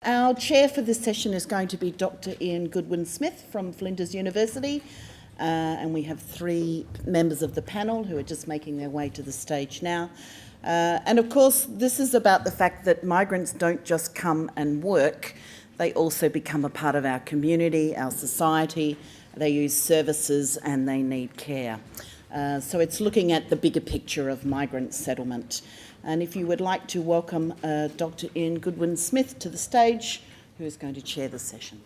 Our chair for this session is going to be Dr. Ian Goodwin-Smith from Flinders University, and we have three members of the panel who are just making their way to the stage now. And of course, this is about the fact that migrants don't just come and work, they also become a part of our community, our society, they use services and they need care. So it's looking at the bigger picture of migrant settlement. And if you would like to welcome Dr. Ian Goodwin-Smith to the stage, who is going to chair the session.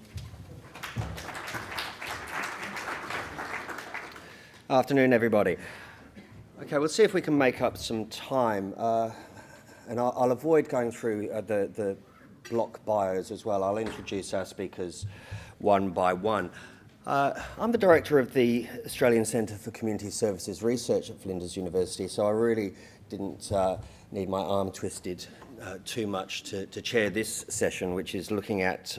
Afternoon, everybody. Okay, we'll see if we can make up some time. And I'll avoid going through the block bios as well. I'll introduce our speakers one by one. I'm the director of the Australian Centre for Community Services Research at Flinders University, so I really didn't need my arm twisted too much to chair this session, which is looking at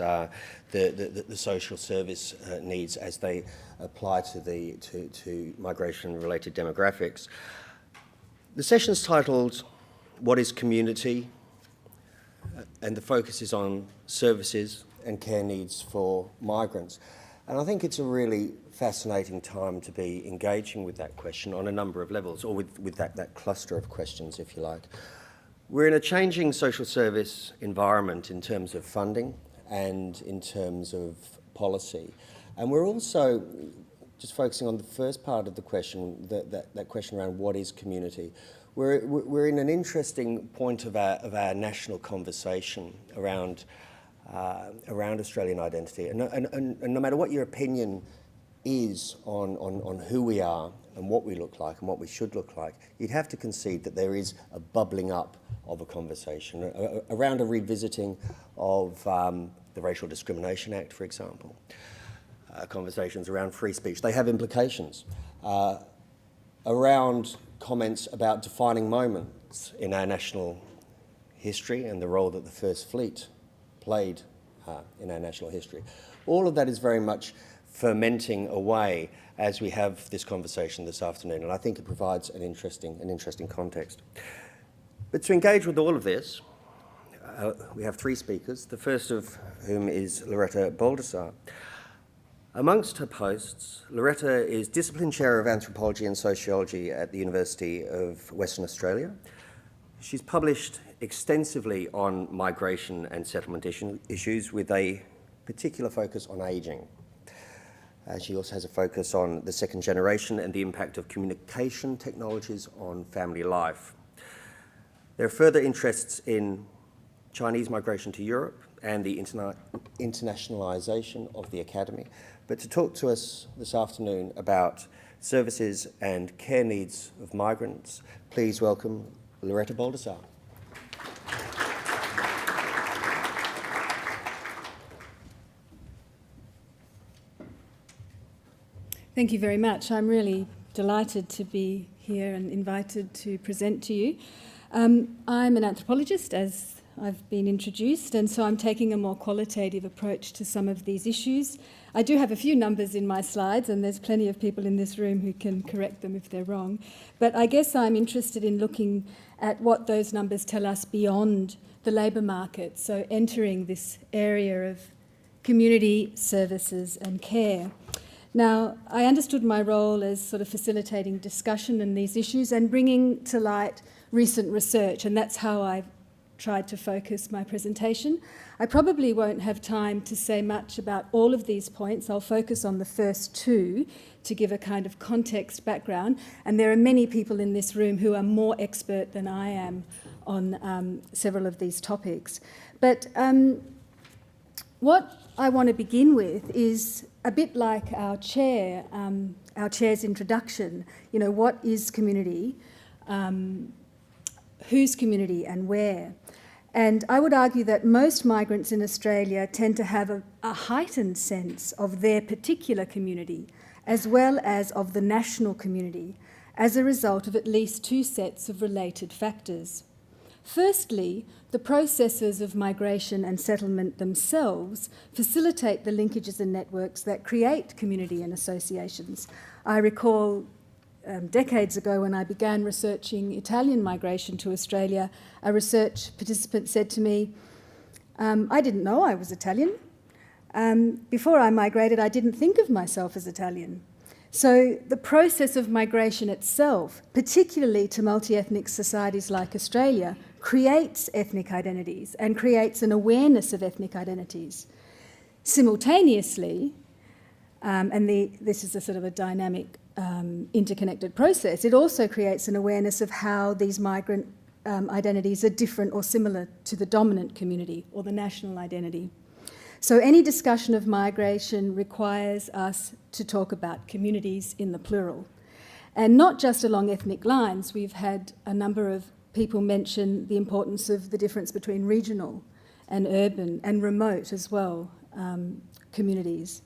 the social service needs as they apply to migration-related demographics. The session's titled, "What is Community?" And the focus is on services and care needs for migrants. And I think it's a really fascinating time to be engaging with that question on a number of levels, or with that cluster of questions, if you like. We're in a changing social service environment in terms of funding and in terms of policy. And we're also just focusing on the first part of the question, that question around what is community. We're in an interesting point of our national conversation around Australian identity. And no matter what your opinion is on who we are and what we look like and what we should look like, you'd have to concede that there is a bubbling up of a conversation around a revisiting of the Racial Discrimination Act, for example. Conversations around free speech. They have implications around comments about defining moments in our national history and the role that the First Fleet played in our national history. All of that is very much fermenting away as we have this conversation this afternoon, and I think it provides an interesting context. But to engage with all of this, we have three speakers, the first of whom is Loretta Baldassar. Amongst her posts, Loretta is Discipline Chair of Anthropology and Sociology at the University of Western Australia. She's published extensively on migration and settlement issues with a particular focus on ageing. She also has a focus on the second generation and the impact of communication technologies on family life. There are further interests in Chinese migration to Europe and the internationalisation of the academy. But to talk to us this afternoon about services and care needs of migrants, please welcome Loretta Baldassar. Thank you very much. I'm really delighted to be here and invited to present to you. I'm an anthropologist, as I've been introduced, and so I'm taking a more qualitative approach to some of these issues. I do have a few numbers in my slides, and there's plenty of people in this room who can correct them if they're wrong. But I guess I'm interested in looking at what those numbers tell us beyond the labour market, so entering this area of community services and care. Now, I understood my role as sort of facilitating discussion on these issues and bringing to light recent research, and that's how I've tried to focus my presentation. I probably won't have time to say much about all of these points. I'll focus on the first two to give a kind of context background, and there are many people in this room who are more expert than I am on several of these topics. But what I want to begin with is a bit like our chair's introduction. You know, what is community? Whose community and where? And I would argue that most migrants in Australia tend to have a heightened sense of their particular community, as well as of the national community, as a result of at least two sets of related factors. Firstly, the processes of migration and settlement themselves facilitate the linkages and networks that create community and associations. I recall decades ago when I began researching Italian migration to Australia, a research participant said to me, I didn't know I was Italian. Before I migrated, I didn't think of myself as Italian. So the process of migration itself, particularly to multi-ethnic societies like Australia, creates ethnic identities and creates an awareness of ethnic identities. Simultaneously, this is a sort of a dynamic, interconnected process, it also creates an awareness of how these migrant identities are different or similar to the dominant community or the national identity. So any discussion of migration requires us to talk about communities in the plural. And not just along ethnic lines. We've had a number of people mention the importance of the difference between regional and urban and remote as well communities.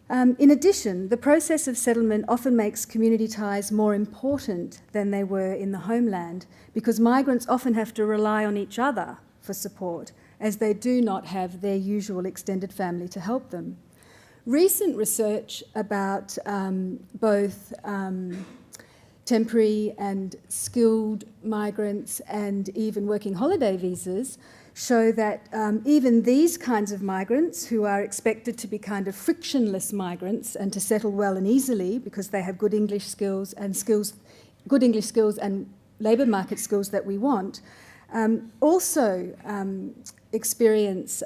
In addition, the process of settlement often makes community ties more important than they were in the homeland, because migrants often have to rely on each other for support, as they do not have their usual extended family to help them. Recent research about both temporary and skilled migrants and even working holiday visas show that even these kinds of migrants, who are expected to be kind of frictionless migrants and to settle well and easily because they have good English skills and labour market skills that we want, also experience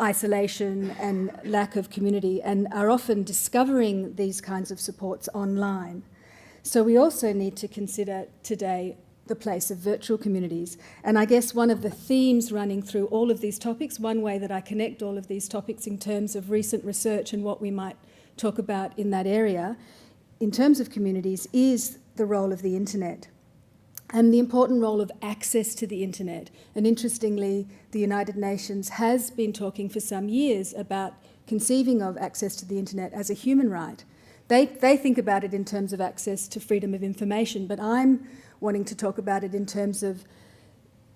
isolation and lack of community and are often discovering these kinds of supports online. So we also need to consider today the place of virtual communities. And I guess one of the themes running through all of these topics, one way that I connect all of these topics in terms of recent research and what we might talk about in that area, in terms of communities, is the role of the internet and the important role of access to the internet. And interestingly, the United Nations has been talking for some years about conceiving of access to the internet as a human right. They think about it in terms of access to freedom of information, but I'm wanting to talk about it in terms of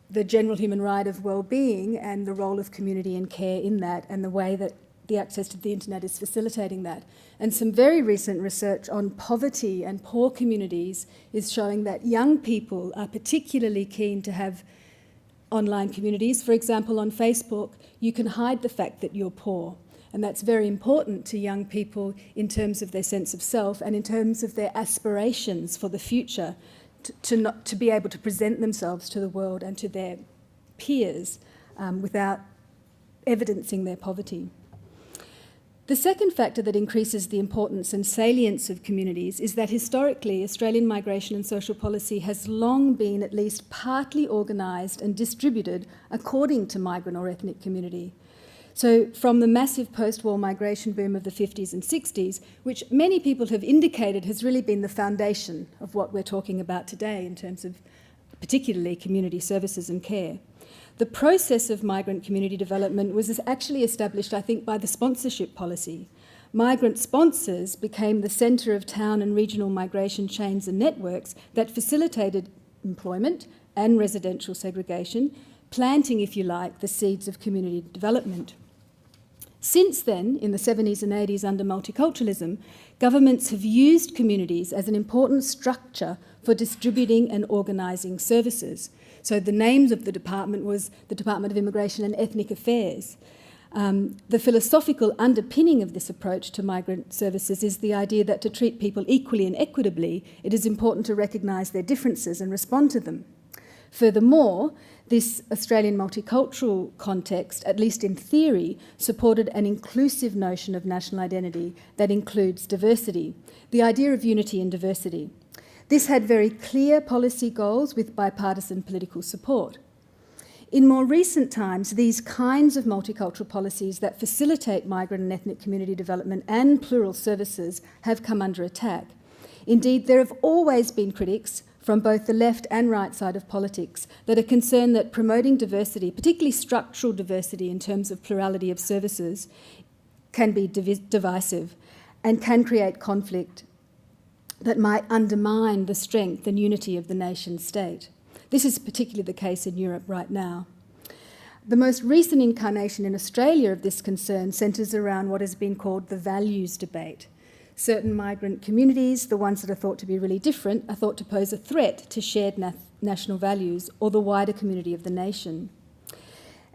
the general human right of well-being and the role of community and care in that, and the way that the access to the internet is facilitating that. And some very recent research on poverty and poor communities is showing that young people are particularly keen to have online communities. For example, on Facebook, you can hide the fact that you're poor. And that's very important to young people in terms of their sense of self and in terms of their aspirations for the future, to be able to present themselves to the world and to their peers without evidencing their poverty. The second factor that increases the importance and salience of communities is that historically Australian migration and social policy has long been at least partly organised and distributed according to migrant or ethnic community. So from the massive post-war migration boom of the 50s and 60s, which many people have indicated has really been the foundation of what we're talking about today in terms of particularly community services and care. The process of migrant community development was actually established, I think, by the sponsorship policy. Migrant sponsors became the centre of town and regional migration chains and networks that facilitated employment and residential segregation, planting, if you like, the seeds of community development. Since then, in the 70s and 80s under multiculturalism, governments have used communities as an important structure for distributing and organising services. So the names of the department was the Department of Immigration and Ethnic Affairs. The philosophical underpinning of this approach to migrant services is the idea that to treat people equally and equitably, it is important to recognise their differences and respond to them. Furthermore, this Australian multicultural context, at least in theory, supported an inclusive notion of national identity that includes diversity, the idea of unity and diversity. This had very clear policy goals with bipartisan political support. In more recent times, these kinds of multicultural policies that facilitate migrant and ethnic community development and plural services have come under attack. Indeed, there have always been critics from both the left and right side of politics that are concerned that promoting diversity, particularly structural diversity in terms of plurality of services, can be divisive and can create conflict that might undermine the strength and unity of the nation state. This is particularly the case in Europe right now. The most recent incarnation in Australia of this concern centres around what has been called the values debate. Certain migrant communities, the ones that are thought to be really different, are thought to pose a threat to shared national values or the wider community of the nation.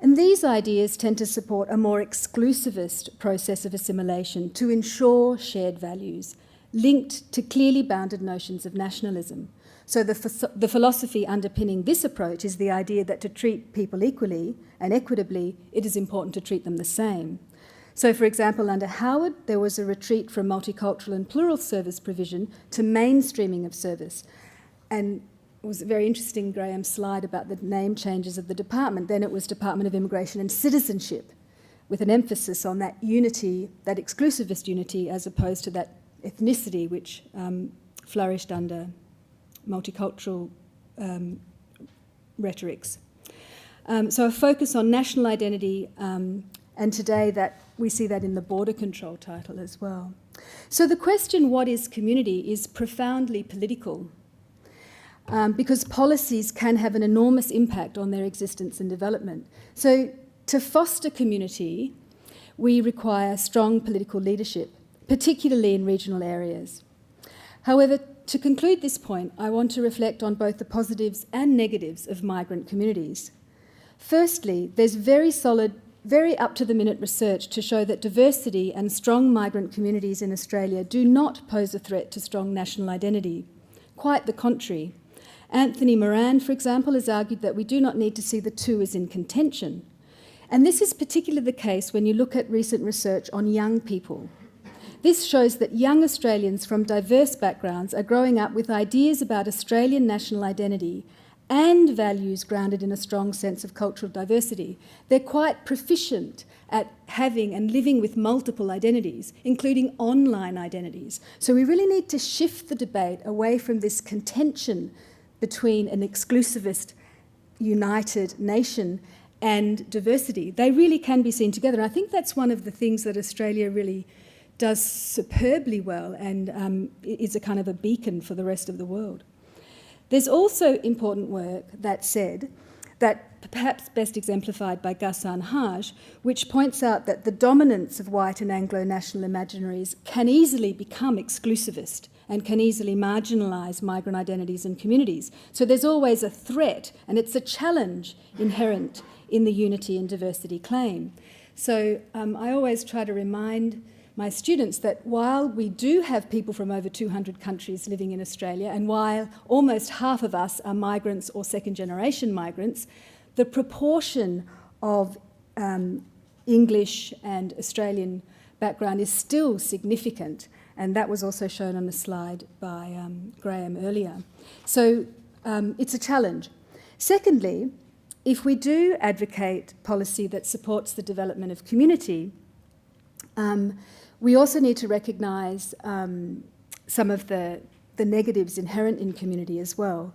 And these ideas tend to support a more exclusivist process of assimilation to ensure shared values, linked to clearly bounded notions of nationalism. So the philosophy underpinning this approach is the idea that to treat people equally and equitably, it is important to treat them the same. So, for example, under Howard, there was a retreat from multicultural and plural service provision to mainstreaming of service. And it was a very interesting, Graham's slide about the name changes of the department. Then it was Department of Immigration and Citizenship, with an emphasis on that unity, that exclusivist unity, as opposed to that ethnicity which flourished under multicultural rhetorics. So a focus on national identity, and today that we see that in the border control title as well. So the question, what is community, is profoundly political, because policies can have an enormous impact on their existence and development. So to foster community, we require strong political leadership, particularly in regional areas. However, to conclude this point, I want to reflect on both the positives and negatives of migrant communities. Firstly, there's very solid, very up-to-the-minute research to show that diversity and strong migrant communities in Australia do not pose a threat to strong national identity. Quite the contrary. Anthony Moran, for example, has argued that we do not need to see the two as in contention. And this is particularly the case when you look at recent research on young people. This shows that young Australians from diverse backgrounds are growing up with ideas about Australian national identity and values grounded in a strong sense of cultural diversity. They're quite proficient at having and living with multiple identities, including online identities. So we really need to shift the debate away from this contention between an exclusivist, united nation and diversity. They really can be seen together. And I think that's one of the things that Australia really does superbly well and is a kind of a beacon for the rest of the world. There's also important work, that said, that perhaps best exemplified by Ghassan Haj, which points out that the dominance of white and Anglo-national imaginaries can easily become exclusivist and can easily marginalise migrant identities and communities. So there's always a threat, and it's a challenge inherent in the unity and diversity claim. So I always try to remind my students that while we do have people from over 200 countries living in Australia, and while almost half of us are migrants or second-generation migrants, the proportion of English and Australian background is still significant, and that was also shown on the slide by Graham earlier. So it's a challenge. Secondly, if we do advocate policy that supports the development of community, we also need to recognise some of the negatives inherent in community as well.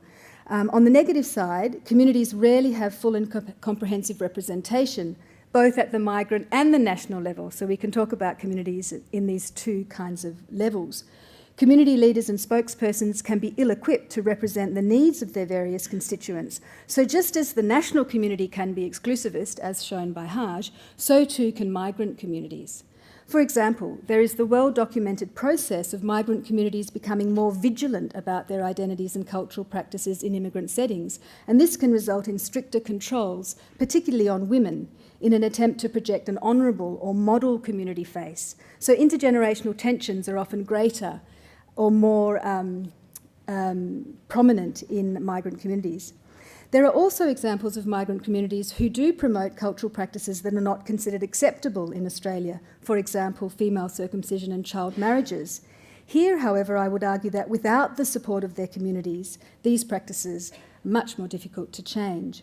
On the negative side, communities rarely have full and comprehensive representation, both at the migrant and the national level. So we can talk about communities in these two kinds of levels. Community leaders and spokespersons can be ill-equipped to represent the needs of their various constituents. So just as the national community can be exclusivist, as shown by Haj, so too can migrant communities. For example, there is the well-documented process of migrant communities becoming more vigilant about their identities and cultural practices in immigrant settings, and this can result in stricter controls, particularly on women, in an attempt to project an honourable or model community face. So intergenerational tensions are often greater or more prominent in migrant communities. There are also examples of migrant communities who do promote cultural practices that are not considered acceptable in Australia, for example, female circumcision and child marriages. Here, however, I would argue that without the support of their communities, these practices are much more difficult to change.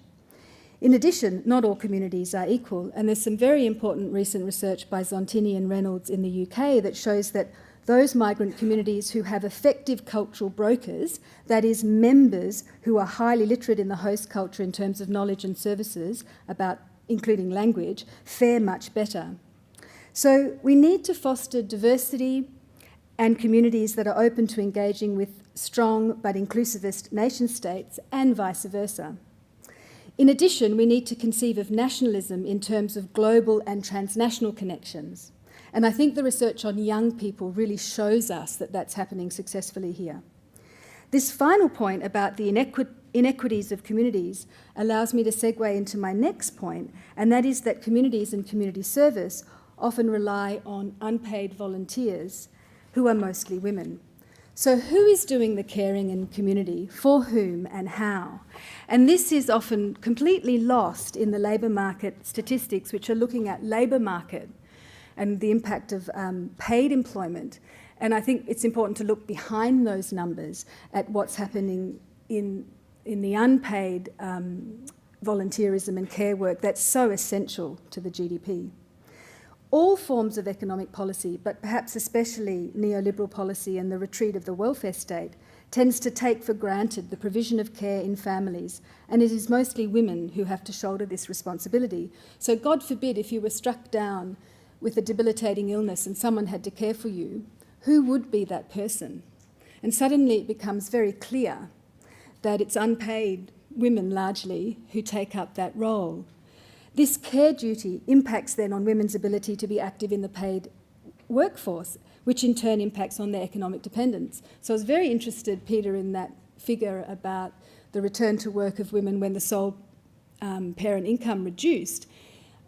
In addition, not all communities are equal, and there's some very important recent research by Zontini and Reynolds in the UK that shows that those migrant communities who have effective cultural brokers, that is, members who are highly literate in the host culture in terms of knowledge and services, about including language, fare much better. So we need to foster diversity and communities that are open to engaging with strong but inclusivist nation states and vice versa. In addition, we need to conceive of nationalism in terms of global and transnational connections. And I think the research on young people really shows us that that's happening successfully here. This final point about the inequities of communities allows me to segue into my next point, and that is that communities and community service often rely on unpaid volunteers who are mostly women. So who is doing the caring in community, for whom and how? And this is often completely lost in the labour market statistics, which are looking at labour market and the impact of paid employment. And I think it's important to look behind those numbers at what's happening in the unpaid volunteerism and care work that's so essential to the GDP. All forms of economic policy, but perhaps especially neoliberal policy and the retreat of the welfare state, tends to take for granted the provision of care in families, and it is mostly women who have to shoulder this responsibility. So God forbid if you were struck down with a debilitating illness and someone had to care for you, who would be that person? And suddenly it becomes very clear that it's unpaid women largely who take up that role. This care duty impacts then on women's ability to be active in the paid workforce, which in turn impacts on their economic dependence. So I was very interested, Peter, in that figure about the return to work of women when the sole parent income reduced.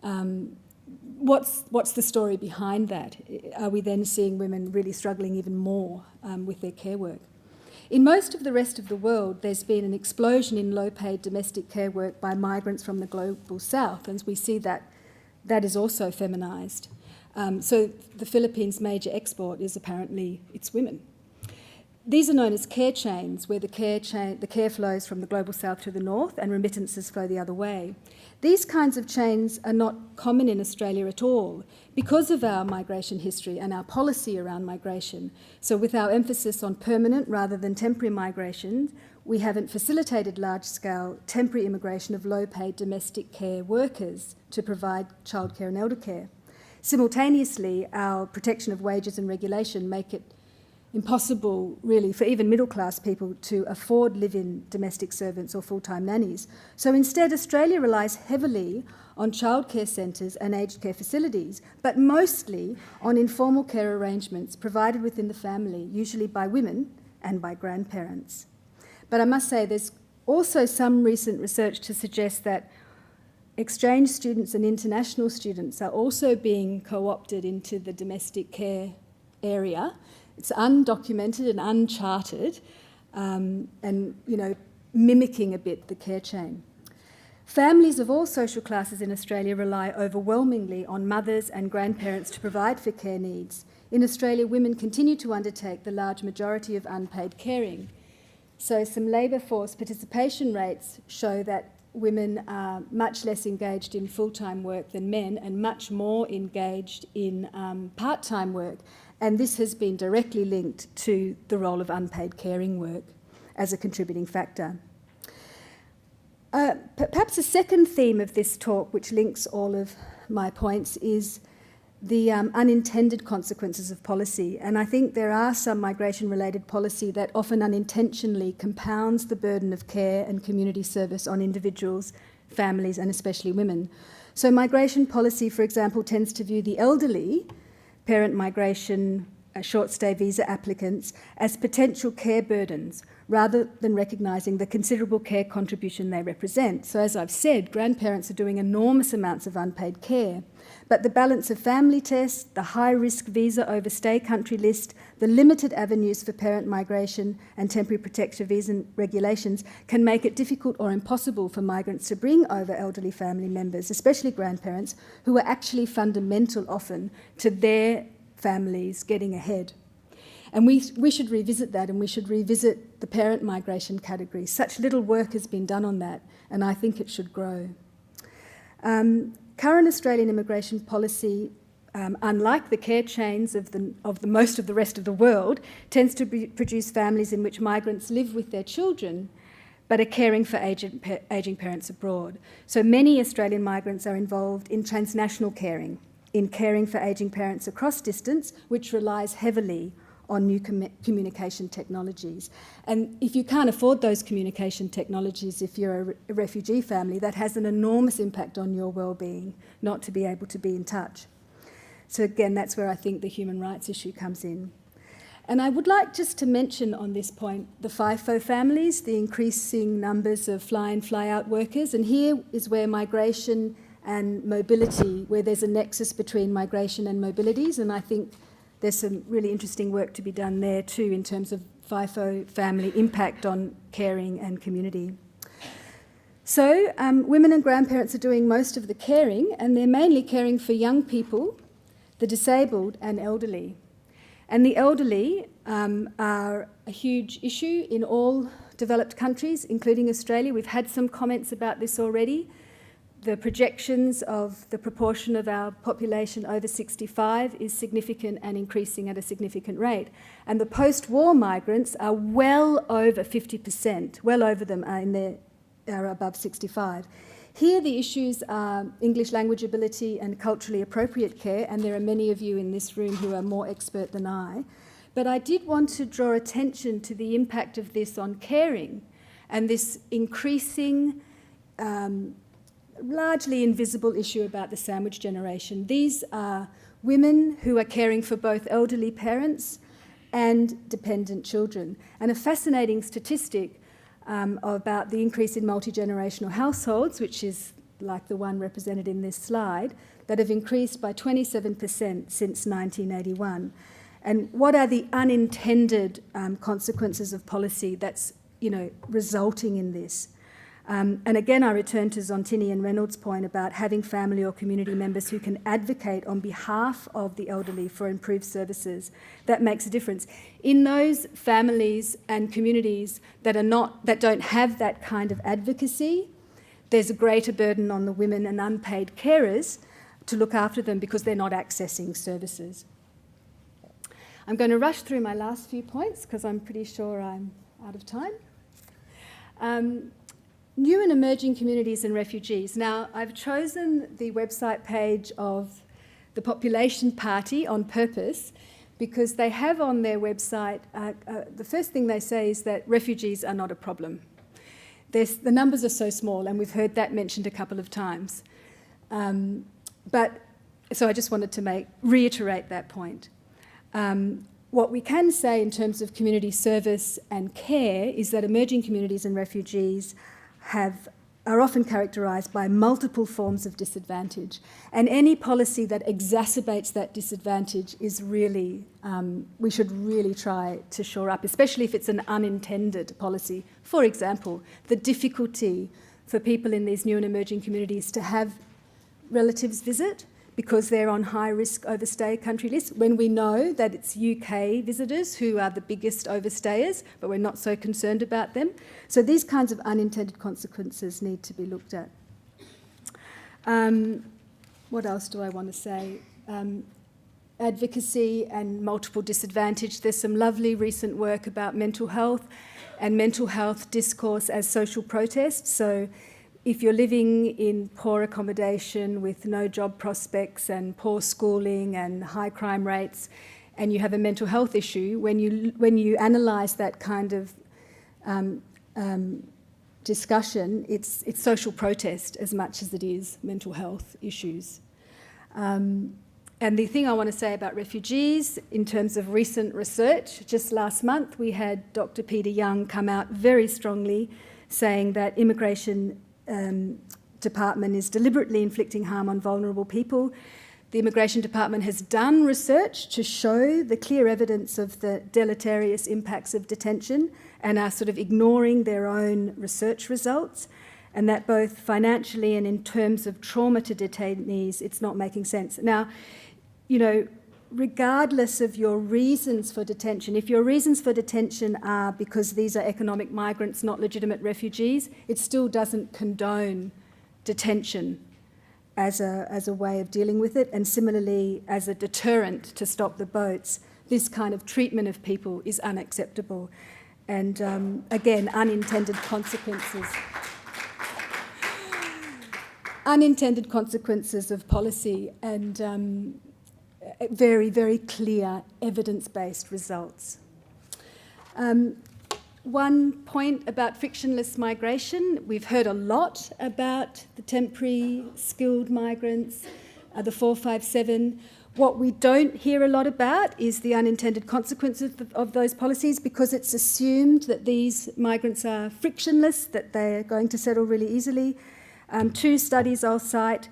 What's the story behind that? Are we then seeing women really struggling even more with their care work? In most of the rest of the world, there's been an explosion in low-paid domestic care work by migrants from the global south, and we see that is also feminised. So the Philippines' major export is apparently it's women. These are known as care chains, where the care flows from the global south to the north and remittances flow the other way. These kinds of chains are not common in Australia at all because of our migration history and our policy around migration. So with our emphasis on permanent rather than temporary migration, we haven't facilitated large-scale temporary immigration of low-paid domestic care workers to provide childcare and elder care. Simultaneously, our protection of wages and regulation make it impossible, really, for even middle-class people to afford live-in domestic servants or full-time nannies. So instead, Australia relies heavily on childcare centres and aged care facilities, but mostly on informal care arrangements provided within the family, usually by women and by grandparents. But I must say there's also some recent research to suggest that exchange students and international students are also being co-opted into the domestic care area. It's undocumented and uncharted, and mimicking a bit the care chain. Families of all social classes in Australia rely overwhelmingly on mothers and grandparents to provide for care needs. In Australia, women continue to undertake the large majority of unpaid caring. So some labour force participation rates show that women are much less engaged in full-time work than men and much more engaged in part-time work. And this has been directly linked to the role of unpaid caring work as a contributing factor. Perhaps a second theme of this talk, which links all of my points, is the unintended consequences of policy. And I think there are some migration-related policy that often unintentionally compounds the burden of care and community service on individuals, families, and especially women. So migration policy, for example, tends to view the elderly, parent migration, short-stay visa applicants as potential care burdens rather than recognising the considerable care contribution they represent. So as I've said, grandparents are doing enormous amounts of unpaid care, but the balance of family tests, the high-risk visa overstay country list, the limited avenues for parent migration and temporary protective visa regulations can make it difficult or impossible for migrants to bring over elderly family members, especially grandparents, who are actually fundamental often to their families getting ahead. And we should revisit that, and we should revisit the parent migration category. Such little work has been done on that, and I think it should grow. Current Australian immigration policy, unlike the care chains of most of the rest of the world, tends to produce families in which migrants live with their children but are caring for ageing parents abroad. So many Australian migrants are involved in transnational caring, in caring for ageing parents across distance, which relies heavily on new communication technologies. And if you can't afford those communication technologies, if you're a refugee family, that has an enormous impact on your well-being, not to be able to be in touch. So again, that's where I think the human rights issue comes in. And I would like just to mention on this point the FIFO families, the increasing numbers of fly-in, fly-out workers. And here is where migration and mobility, where there's a nexus between migration and mobilities. And I think there's some really interesting work to be done there too in terms of FIFO family impact on caring and community. So women and grandparents are doing most of the caring, and they're mainly caring for young people, the disabled and elderly. And the elderly are a huge issue in all developed countries, including Australia. We've had some comments about this already. The projections of the proportion of our population over 65 is significant and increasing at a significant rate. And the post-war migrants are well over 50%, well over them are above 65. Here the issues are English language ability and culturally appropriate care, and there are many of you in this room who are more expert than I. But I did want to draw attention to the impact of this on caring and this increasing, largely invisible issue about the sandwich generation. These are women who are caring for both elderly parents and dependent children. And a fascinating statistic about the increase in multi-generational households, which is like the one represented in this slide, that have increased by 27% since 1981. And what are the unintended consequences of policy that's, resulting in this? And again, I return to Zontini and Reynolds' point about having family or community members who can advocate on behalf of the elderly for improved services. That makes a difference. In those families and communities that don't have that kind of advocacy, there's a greater burden on the women and unpaid carers to look after them because they're not accessing services. I'm going to rush through my last few points because I'm pretty sure I'm out of time. New and emerging communities and refugees. Now, I've chosen the website page of the Population Party on purpose because they have on their website, the first thing they say is that refugees are not a problem. The numbers are so small, and we've heard that mentioned a couple of times. So I just wanted to reiterate that point. What we can say in terms of community service and care is that emerging communities and refugees are often characterised by multiple forms of disadvantage. And any policy that exacerbates that disadvantage is really, we should really try to shore up, especially if it's an unintended policy. For example, the difficulty for people in these new and emerging communities to have relatives visit because they're on high-risk overstay country lists, when we know that it's UK visitors who are the biggest overstayers, but we're not so concerned about them. So these kinds of unintended consequences need to be looked at. What else do I want to say? Advocacy and multiple disadvantage. There's some lovely recent work about mental health and mental health discourse as social protest. So if you're living in poor accommodation with no job prospects and poor schooling and high crime rates, and you have a mental health issue, when you analyse that kind of discussion, it's social protest as much as it is mental health issues. And the thing I want to say about refugees, in terms of recent research, just last month we had Dr. Peter Young come out very strongly saying that immigration department is deliberately inflicting harm on vulnerable people. The Immigration Department has done research to show the clear evidence of the deleterious impacts of detention and are sort of ignoring their own research results, and that both financially and in terms of trauma to detainees, it's not making sense. Now, regardless of your reasons for detention, if your reasons for detention are because these are economic migrants, not legitimate refugees, it still doesn't condone detention as a way of dealing with it. And similarly, as a deterrent to stop the boats, this kind of treatment of people is unacceptable. And again, unintended consequences. Unintended consequences of policy and very, very clear evidence-based results. One point about frictionless migration. We've heard a lot about the temporary skilled migrants, the 457. What we don't hear a lot about is the unintended consequences of those policies, because it's assumed that these migrants are frictionless, that they're going to settle really easily. 2 studies I'll cite: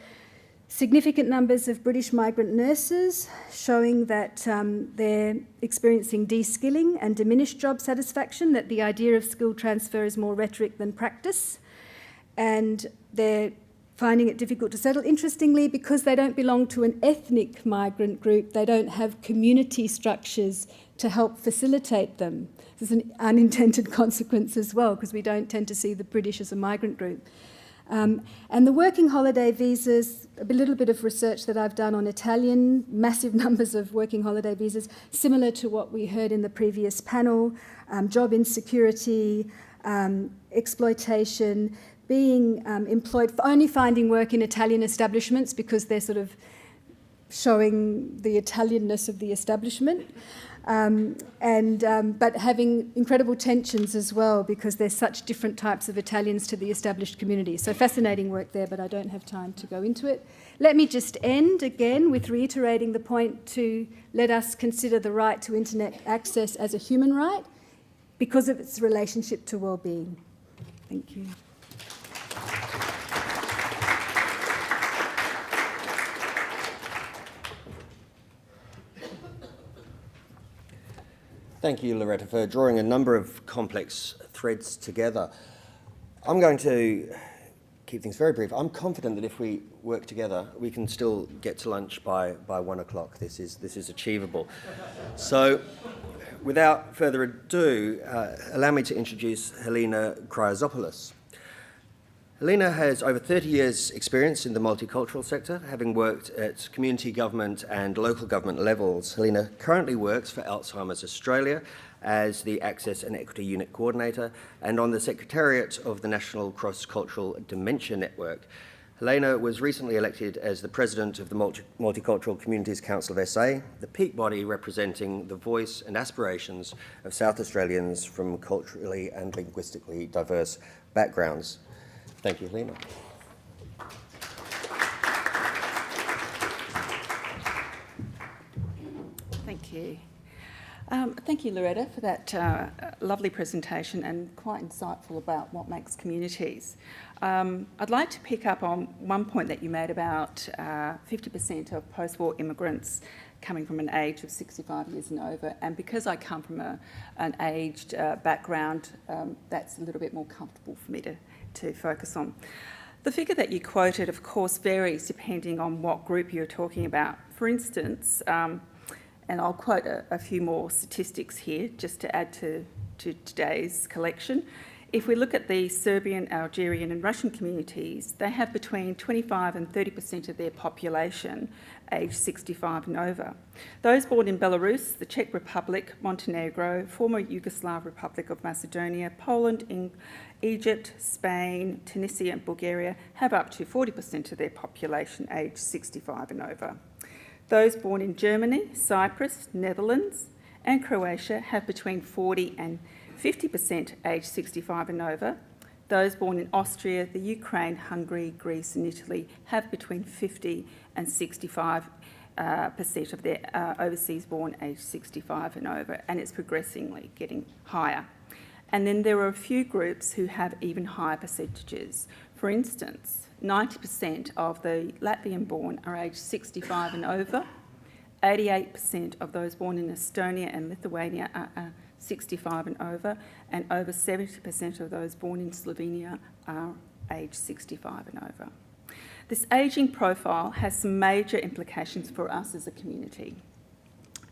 significant numbers of British migrant nurses showing that they're experiencing de-skilling and diminished job satisfaction, that the idea of skill transfer is more rhetoric than practice, and they're finding it difficult to settle. Interestingly, because they don't belong to an ethnic migrant group, they don't have community structures to help facilitate them. This is an unintended consequence as well, because we don't tend to see the British as a migrant group. And the working holiday visas, a little bit of research that I've done on Italian, massive numbers of working holiday visas, similar to what we heard in the previous panel, job insecurity, exploitation, being employed, only finding work in Italian establishments because they're sort of showing the Italianness of the establishment. But having incredible tensions as well, because there's such different types of Italians to the established community. So fascinating work there, but I don't have time to go into it. Let me just end again with reiterating the point to let us consider the right to internet access as a human right because of its relationship to well-being. Thank you. Thank you, Loretta, for drawing a number of complex threads together. I'm going to keep things very brief. I'm confident that if we work together, we can still get to lunch by 1 o'clock. This is achievable. So, without further ado, allow me to introduce Helena Kyriazopoulos. Helena has over 30 years' experience in the multicultural sector, having worked at community government and local government levels. Helena currently works for Alzheimer's Australia as the Access and Equity Unit Coordinator and on the Secretariat of the National Cross-Cultural Dementia Network. Helena was recently elected as the President of the Multicultural Communities Council of SA, the peak body representing the voice and aspirations of South Australians from culturally and linguistically diverse backgrounds. Thank you, Helena. Thank you. Thank you, Loretta, for that lovely presentation and quite insightful about what makes communities. I'd like to pick up on one point that you made about 50% of post-war immigrants coming from an age of 65 years and over, and because I come from an aged background, that's a little bit more comfortable for me to focus on. The figure that you quoted, of course, varies depending on what group you're talking about. For instance, and I'll quote a few more statistics here just to add to today's collection. If we look at the Serbian, Algerian and Russian communities, they have between 25 and 30% of their population aged 65 and over. Those born in Belarus, the Czech Republic, Montenegro, former Yugoslav Republic of Macedonia, Poland, Egypt, Spain, Tunisia and Bulgaria have up to 40% of their population aged 65 and over. Those born in Germany, Cyprus, Netherlands and Croatia have between 40 and 50% aged 65 and over. Those born in Austria, the Ukraine, Hungary, Greece and Italy have between 50 and 65% of their overseas born aged 65 and over, and it's progressively getting higher. And then there are a few groups who have even higher percentages. For instance, 90% of the Latvian born are aged 65 and over. 88% of those born in Estonia and Lithuania are 65 and over 70% of those born in Slovenia are aged 65 and over. This ageing profile has some major implications for us as a community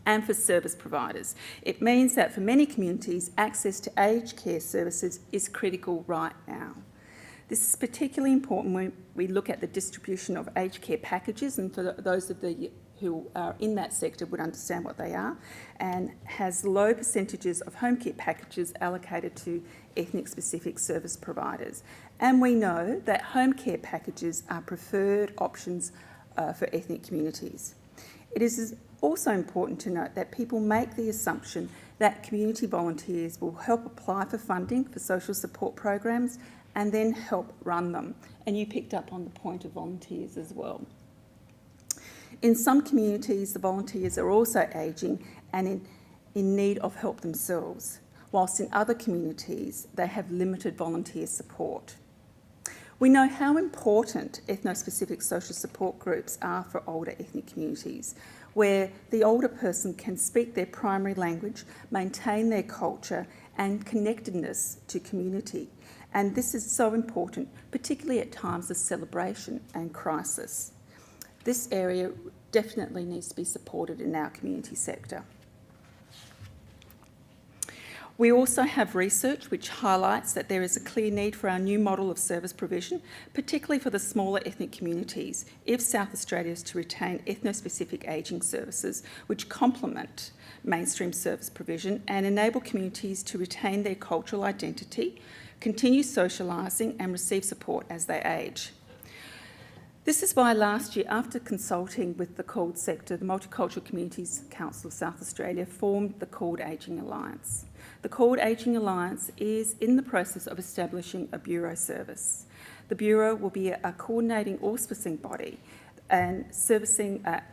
and for service providers. It means that for many communities, access to aged care services is critical right now. This is particularly important when we look at the distribution of aged care packages, and for those of you who are in that sector would understand what they are, and has low percentages of home care packages allocated to ethnic-specific service providers. And we know that home care packages are preferred options for ethnic communities. It is also important to note that people make the assumption that community volunteers will help apply for funding for social support programs and then help run them. And you picked up on the point of volunteers as well. In some communities, the volunteers are also ageing and in need of help themselves, whilst in other communities, they have limited volunteer support. We know how important ethno-specific social support groups are for older ethnic communities, where the older person can speak their primary language, maintain their culture and connectedness to community. And this is so important, particularly at times of celebration and crisis. This area definitely needs to be supported in our community sector. We also have research which highlights that there is a clear need for our new model of service provision, particularly for the smaller ethnic communities, if South Australia is to retain ethno-specific ageing services which complement mainstream service provision and enable communities to retain their cultural identity, continue socialising and receive support as they age. This is why last year, after consulting with the CALD sector, the Multicultural Communities Council of South Australia formed the CALD Ageing Alliance. The CALD Ageing Alliance is in the process of establishing a bureau service. The bureau will be a coordinating auspicing body and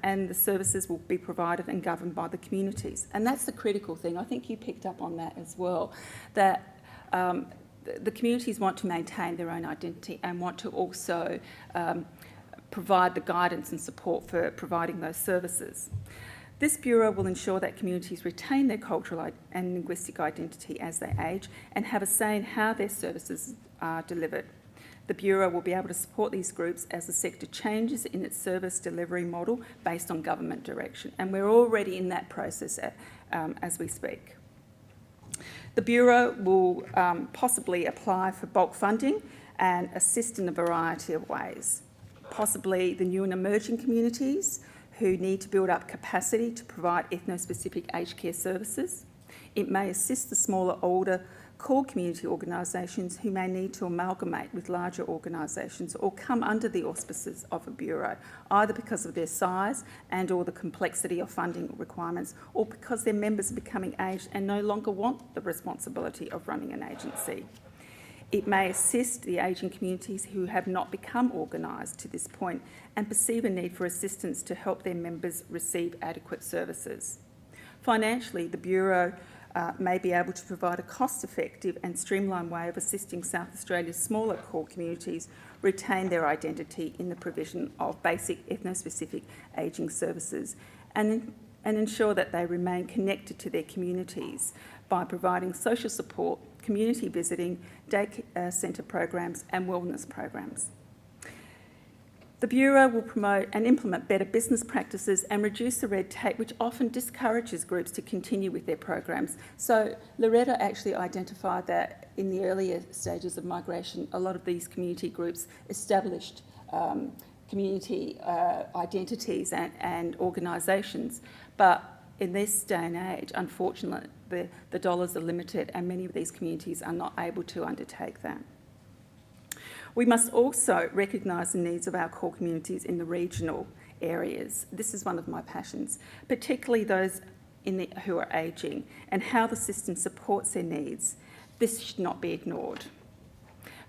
and the services will be provided and governed by the communities. And that's the critical thing. I think you picked up on that as well, that the communities want to maintain their own identity and want to also provide the guidance and support for providing those services. This bureau will ensure that communities retain their cultural and linguistic identity as they age and have a say in how their services are delivered. The bureau will be able to support these groups as the sector changes in its service delivery model based on government direction, and we're already in that process as we speak. The bureau will possibly apply for bulk funding and assist in a variety of ways. Possibly the new and emerging communities who need to build up capacity to provide ethno-specific aged care services. It may assist the smaller, older core community organisations who may need to amalgamate with larger organisations or come under the auspices of a bureau, either because of their size and or the complexity of funding requirements, or because their members are becoming aged and no longer want the responsibility of running an agency. It may assist the ageing communities who have not become organised to this point and perceive a need for assistance to help their members receive adequate services. Financially, the Bureau may be able to provide a cost-effective and streamlined way of assisting South Australia's smaller core communities retain their identity in the provision of basic ethno-specific ageing services and ensure that they remain connected to their communities by providing social support, community visiting, day centre programs and wellness programs. The Bureau will promote and implement better business practices and reduce the red tape, which often discourages groups to continue with their programs. So Loretta actually identified that in the earlier stages of migration, a lot of these community groups established community identities and organisations. But in this day and age, unfortunately, the dollars are limited and many of these communities are not able to undertake that. We must also recognise the needs of our core communities in the regional areas. This is one of my passions, particularly those who are ageing, and how the system supports their needs. This should not be ignored.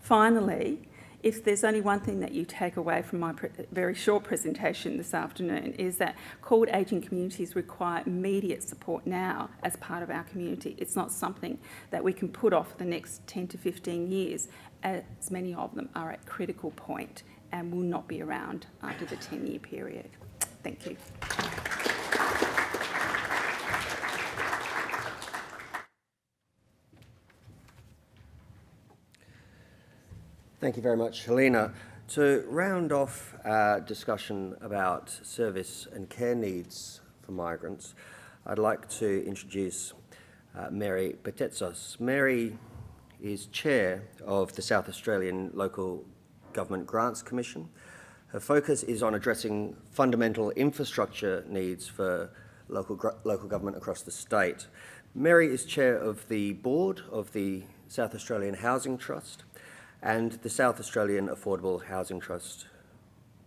Finally, if there's only one thing that you take away from my very short presentation this afternoon, is that CALD ageing communities require immediate support now as part of our community. It's not something that we can put off for the next 10 to 15 years, as many of them are at critical point and will not be around after the 10-year period. Thank you. Thank you very much, Helena. To round off our discussion about service and care needs for migrants, I'd like to introduce Mary Patetsos. Mary is chair of the South Australian Local Government Grants Commission. Her focus is on addressing fundamental infrastructure needs for local government across the state. Mary is chair of the board of the South Australian Housing Trust and the South Australian Affordable Housing Trust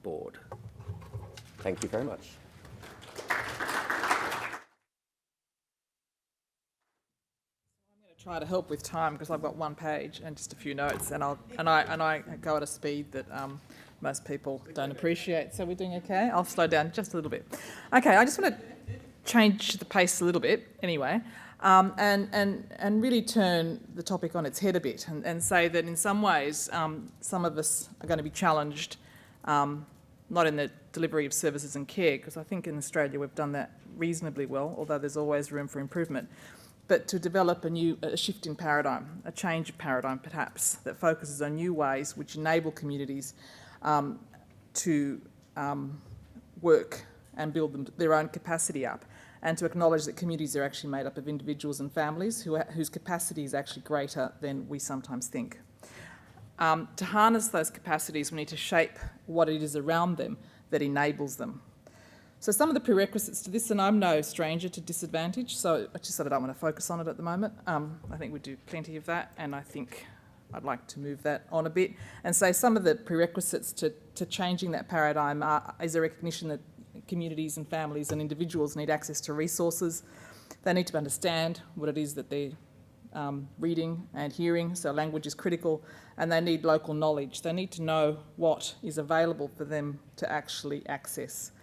Board. Thank you very much. Try to help with time because I've got one page and just a few notes, and I go at a speed that most people don't appreciate. So we're doing okay? I'll slow down just a little bit. Okay, I just want to change the pace a little bit anyway, and really turn the topic on its head a bit and say that in some ways some of us are going to be challenged, not in the delivery of services and care, because I think in Australia we've done that reasonably well, although there's always room for improvement, but to develop a shift in paradigm, a change of paradigm perhaps, that focuses on new ways which enable communities to work and build their own capacity up, and to acknowledge that communities are actually made up of individuals and families whose capacity is actually greater than we sometimes think. To harness those capacities, we need to shape what it is around them that enables them. So some of the prerequisites to this, and I'm no stranger to disadvantage, so I just sort of don't want to focus on it at the moment. I think we do plenty of that, and I think I'd like to move that on a bit and say some of the prerequisites to changing that paradigm is a recognition that communities and families and individuals need access to resources. They need to understand what it is that they're reading and hearing, so language is critical, and they need local knowledge. They need to know what is available for them to actually access.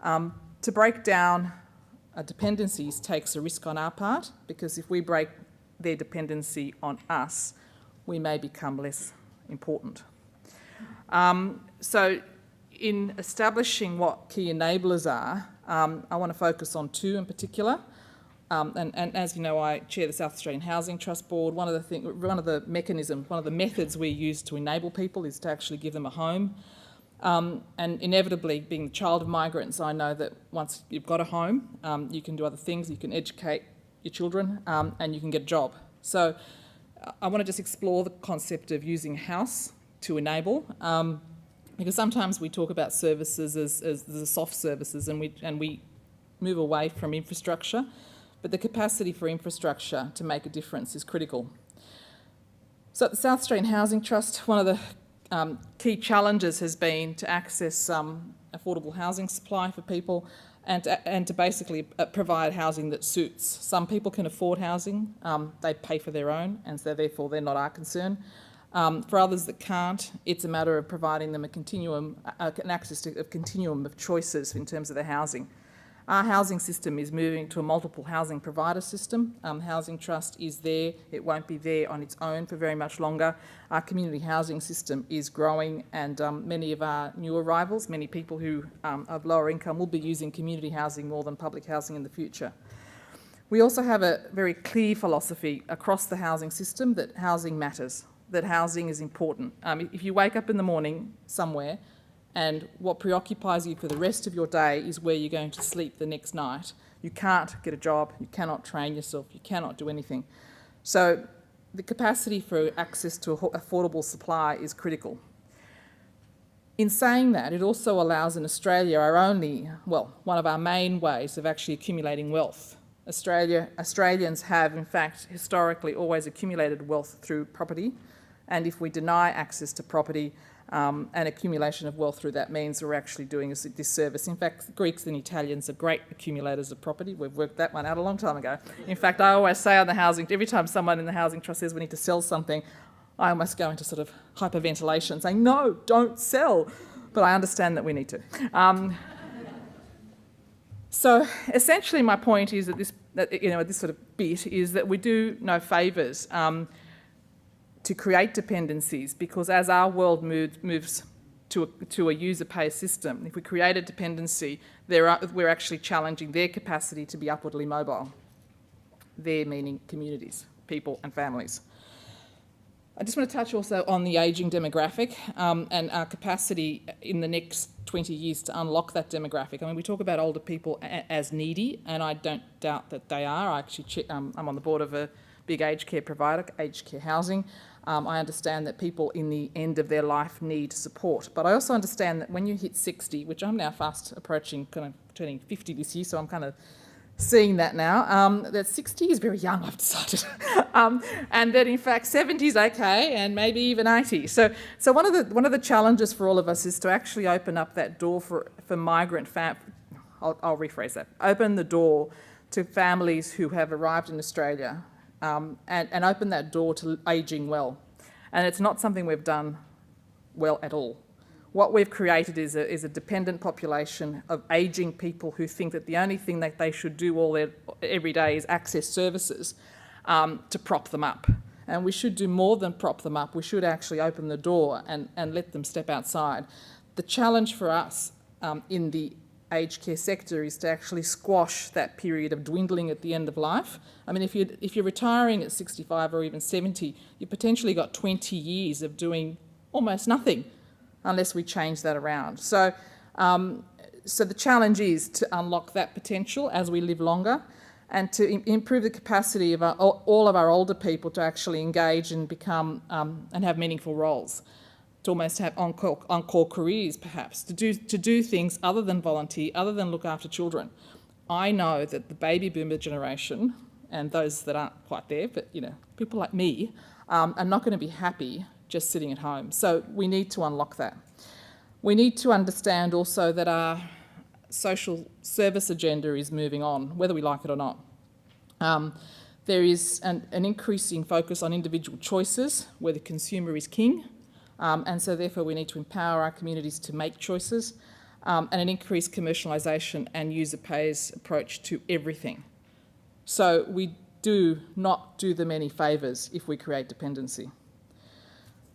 To break down dependencies takes a risk on our part, because if we break their dependency on us, we may become less important. So in establishing what key enablers are, I want to focus on two in particular. And as you know, I chair the South Australian Housing Trust Board. One of the methods we use to enable people is to actually give them a home. And inevitably, being the child of migrants, I know that once you've got a home, you can do other things. You can educate your children, and you can get a job. So I want to just explore the concept of using a house to enable, because sometimes we talk about services as the soft services, and we move away from infrastructure, but the capacity for infrastructure to make a difference is critical. So at the South Australian Housing Trust, one of the key challenges has been to access affordable housing supply for people, and to basically provide housing that suits. Some people can afford housing, they pay for their own, and so therefore they're not our concern. For others that can't, it's a matter of providing them an access to a continuum of choices in terms of their housing. Our housing system is moving to a multiple housing provider system. Housing Trust is there. It won't be there on its own for very much longer. Our community housing system is growing, and many of our new arrivals, many people who have lower income, will be using community housing more than public housing in the future. We also have a very clear philosophy across the housing system that housing matters, that housing is important. If you wake up in the morning somewhere and what preoccupies you for the rest of your day is where you're going to sleep the next night, you can't get a job, you cannot train yourself, you cannot do anything. So the capacity for access to affordable supply is critical. In saying that, it also allows in Australia one of our main ways of actually accumulating wealth. Australians have, in fact, historically always accumulated wealth through property, and if we deny access to property, and accumulation of wealth through that means we're actually doing a disservice. In fact, Greeks and Italians are great accumulators of property. We've worked that one out a long time ago. In fact, I always say on the housing, every time someone in the Housing Trust says we need to sell something, I almost go into sort of hyperventilation saying, no, don't sell. But I understand that we need to. So essentially my point is that this sort of bit is that we do no favours to create dependencies, because as our world moves to a user-pay system, if we create a dependency, we're actually challenging their capacity to be upwardly mobile. Their meaning communities, people and families. I just want to touch also on the ageing demographic and our capacity in the next 20 years to unlock that demographic. I mean, we talk about older people as needy, and I don't doubt that they are. I'm on the board of a big aged care provider, aged care housing. I understand that people in the end of their life need support, but I also understand that when you hit 60, which I'm now fast approaching, kind of turning 50 this year, so I'm kind of seeing that now, that 60 is very young, I've decided, and that in fact 70 is okay, and maybe even 80. So one of the challenges for all of us is to actually open up that door for migrant I'll rephrase that. Open the door to families who have arrived in Australia, and open that door to ageing well. And it's not something we've done well at all. What we've created is a dependent population of ageing people who think that the only thing that they should do every day is access services to prop them up. And we should do more than prop them up. We should actually open the door and let them step outside. The challenge for us in the aged care sector is to actually squash that period of dwindling at the end of life. I mean, if you're retiring at 65 or even 70, you potentially got 20 years of doing almost nothing unless we change that around. So the challenge is to unlock that potential as we live longer and to improve the capacity of all of our older people to actually engage and become and have meaningful roles, to almost have on-call careers perhaps, to do things other than volunteer, other than look after children. I know that the baby boomer generation, and those that aren't quite there, but people like me, are not going to be happy just sitting at home. So we need to unlock that. We need to understand also that our social service agenda is moving on, whether we like it or not. There is an increasing focus on individual choices, where the consumer is king, and so therefore we need to empower our communities to make choices, and an increased commercialisation and user pays approach to everything. So we do not do them any favours if we create dependency.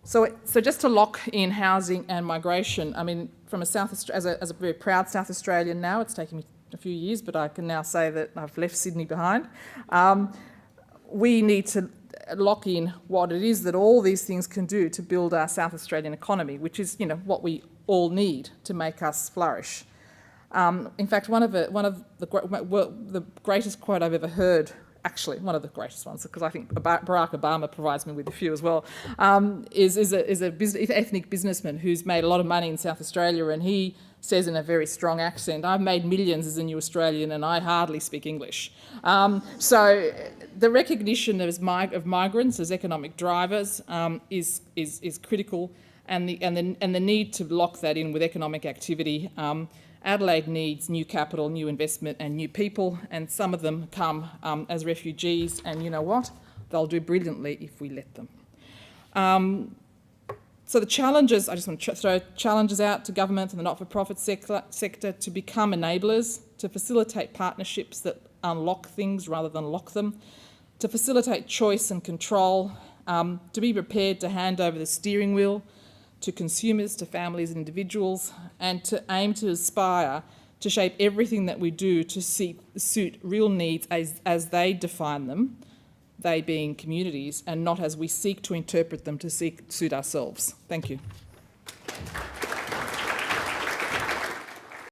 So just to lock in housing and migration, I mean, from as a very proud South Australian now, it's taken me a few years, but I can now say that I've left Sydney behind. We need to lock in what it is that all these things can do to build our South Australian economy, which is, what we all need to make us flourish. In fact, one of the greatest quote I've ever heard, actually one of the greatest ones, because I think Barack Obama provides me with a few as well, is an ethnic businessman who's made a lot of money in South Australia, and he says in a very strong accent, "I've made millions as a new Australian and I hardly speak English." So the recognition of migrants as economic drivers is critical, and the need to lock that in with economic activity. Adelaide needs new capital, new investment and new people, and some of them come as refugees, and you know what? They'll do brilliantly if we let them. So the challenges, I just want to throw challenges out to government and the not-for-profit sector to become enablers, to facilitate partnerships that unlock things rather than lock them, to facilitate choice and control, to be prepared to hand over the steering wheel to consumers, to families and individuals, and to aim to aspire to shape everything that we do to suit real needs as they define them, they being communities, and not as we seek to interpret them to suit ourselves. Thank you.